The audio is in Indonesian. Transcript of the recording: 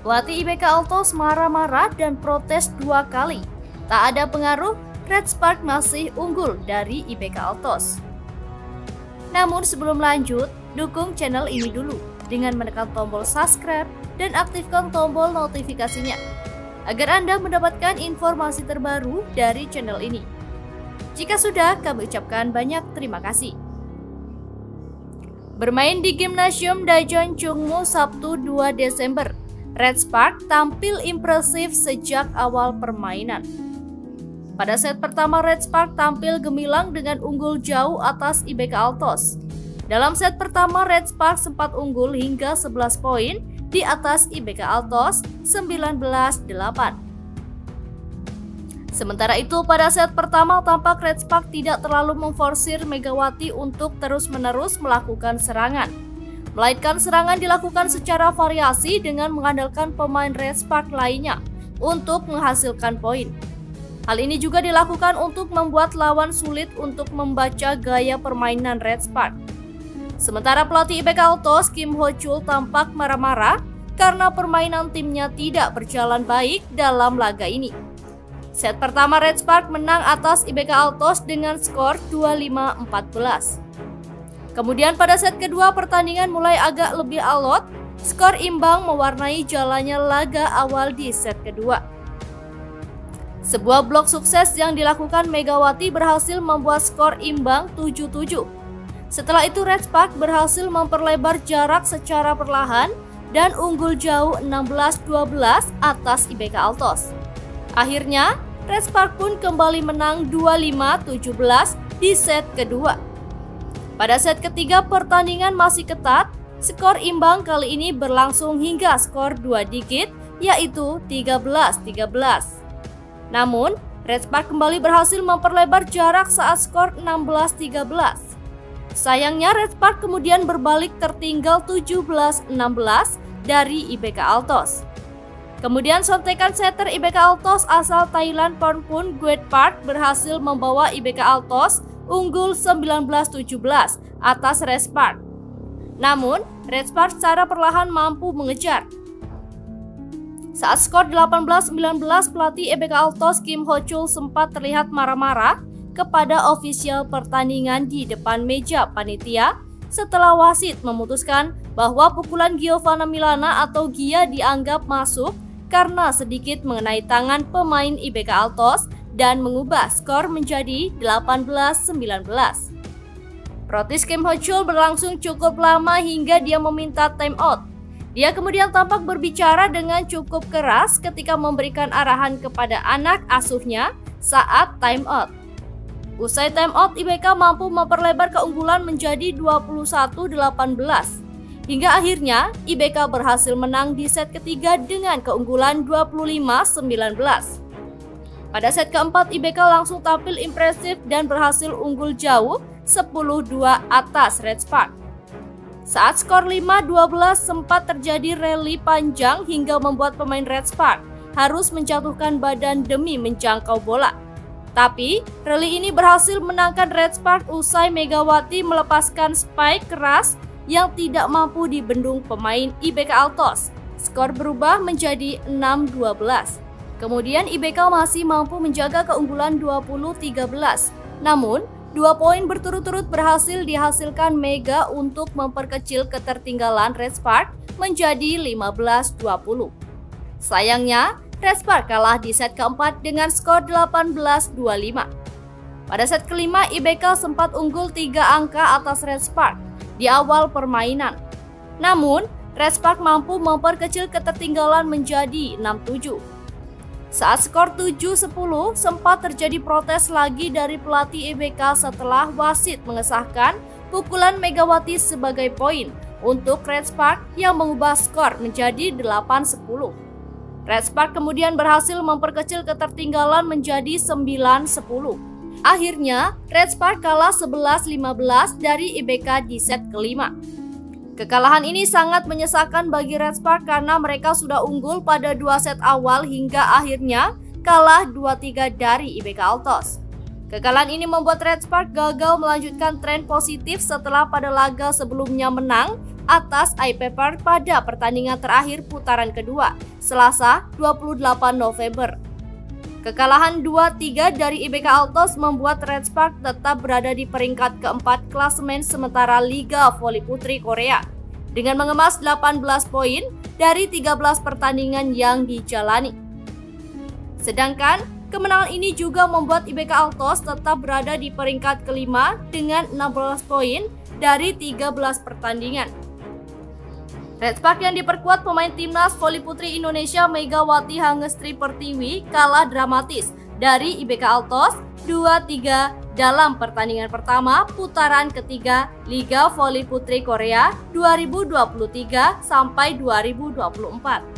Pelatih IBK Altos marah-marah dan protes 2 kali. Tak ada pengaruh, Red Spark masih unggul dari IBK Altos. Namun sebelum lanjut, dukung channel ini dulu dengan menekan tombol subscribe dan aktifkan tombol notifikasinya agar Anda mendapatkan informasi terbaru dari channel ini. Jika sudah, kami ucapkan banyak terima kasih. Bermain di Gimnasium Daejeon Chungmu Sabtu 2 Desember, Red Spark tampil impresif sejak awal permainan. Pada set pertama, Red Spark tampil gemilang dengan unggul jauh atas IBK Altos. Dalam set pertama, Red Spark sempat unggul hingga 11 poin di atas IBK Altos 19-8. Sementara itu, pada set pertama tampak Red Spark tidak terlalu memforsir Megawati untuk terus-menerus melakukan serangan. Melainkan serangan dilakukan secara variasi dengan mengandalkan pemain Red Spark lainnya untuk menghasilkan poin. Hal ini juga dilakukan untuk membuat lawan sulit untuk membaca gaya permainan Red Spark. Sementara pelatih IBK Altos Kim Ho Chul tampak marah-marah karena permainan timnya tidak berjalan baik dalam laga ini. Set pertama Red Spark menang atas IBK Altos dengan skor 25-14. Kemudian pada set kedua pertandingan mulai agak lebih alot, skor imbang mewarnai jalannya laga awal di set kedua. Sebuah blok sukses yang dilakukan Megawati berhasil membuat skor imbang 7-7. Setelah itu Red Spark berhasil memperlebar jarak secara perlahan dan unggul jauh 16-12 atas IBK Altos. Akhirnya, Red Spark pun kembali menang 25-17 di set kedua. Pada set ketiga pertandingan masih ketat, skor imbang kali ini berlangsung hingga skor 2 digit yaitu 13-13. Namun, Red Spark kembali berhasil memperlebar jarak saat skor 16-13. Sayangnya Red Spark kemudian berbalik tertinggal 17-16 dari IBK Altos. Kemudian sontekan setter IBK Altos asal Thailand Pornpun Guet Park berhasil membawa IBK Altos unggul 19-17 atas Red Spark. Namun, Red Spark secara perlahan mampu mengejar. Saat skor 18-19, pelatih IBK Altos Kim Ho Chul sempat terlihat marah-marah kepada ofisial pertandingan di depan meja panitia setelah wasit memutuskan bahwa pukulan Giovanna Milana atau Gia dianggap masuk karena sedikit mengenai tangan pemain IBK Altos dan mengubah skor menjadi 18-19. Protes Kim Ho Chul berlangsung cukup lama hingga dia meminta time out. Dia kemudian tampak berbicara dengan cukup keras ketika memberikan arahan kepada anak asuhnya saat time out. Usai time out, IBK mampu memperlebar keunggulan menjadi 21-18. Hingga akhirnya, IBK berhasil menang di set ketiga dengan keunggulan 25-19. Pada set keempat, IBK langsung tampil impresif dan berhasil unggul jauh 10-2 atas Red Spark. Saat skor 5-12 sempat terjadi rally panjang hingga membuat pemain Red Spark harus menjatuhkan badan demi menjangkau bola. Tapi, rally ini berhasil menangkan Red Spark usai Megawati melepaskan spike keras yang tidak mampu dibendung pemain IBK Altos. Skor berubah menjadi 6-12. Kemudian IBK masih mampu menjaga keunggulan 20-13. Namun, 2 poin berturut-turut berhasil dihasilkan Mega untuk memperkecil ketertinggalan Red Spark menjadi 15-20. Sayangnya, Red Spark kalah di set keempat dengan skor 18-25. Pada set kelima, IBK sempat unggul 3 angka atas Red Spark di awal permainan. Namun, Red Spark mampu memperkecil ketertinggalan menjadi 6-7. Saat skor 7-10, sempat terjadi protes lagi dari pelatih IBK setelah wasit mengesahkan pukulan Megawati sebagai poin untuk Red Spark yang mengubah skor menjadi 8-10. Red Spark kemudian berhasil memperkecil ketertinggalan menjadi 9-10. Akhirnya, Red Spark kalah 11-15 dari IBK di set kelima. Kekalahan ini sangat menyesalkan bagi Red Spark karena mereka sudah unggul pada 2 set awal hingga akhirnya kalah 2-3 dari IBK Altos. Kekalahan ini membuat Red Spark gagal melanjutkan tren positif setelah pada laga sebelumnya menang atas iPaper pada pertandingan terakhir putaran kedua, Selasa 28 November. Kekalahan 2-3 dari IBK Altos membuat Red Spark tetap berada di peringkat keempat klasemen sementara Liga Voli Putri Korea dengan mengemas 18 poin dari 13 pertandingan yang dijalani. Sedangkan kemenangan ini juga membuat IBK Altos tetap berada di peringkat kelima dengan 16 poin dari 13 pertandingan. Red Spark yang diperkuat pemain timnas voli putri Indonesia Megawati Hangestri Pertiwi kalah dramatis dari IBK Altos 2-3 dalam pertandingan pertama putaran ketiga Liga Voli Putri Korea 2023 sampai 2024.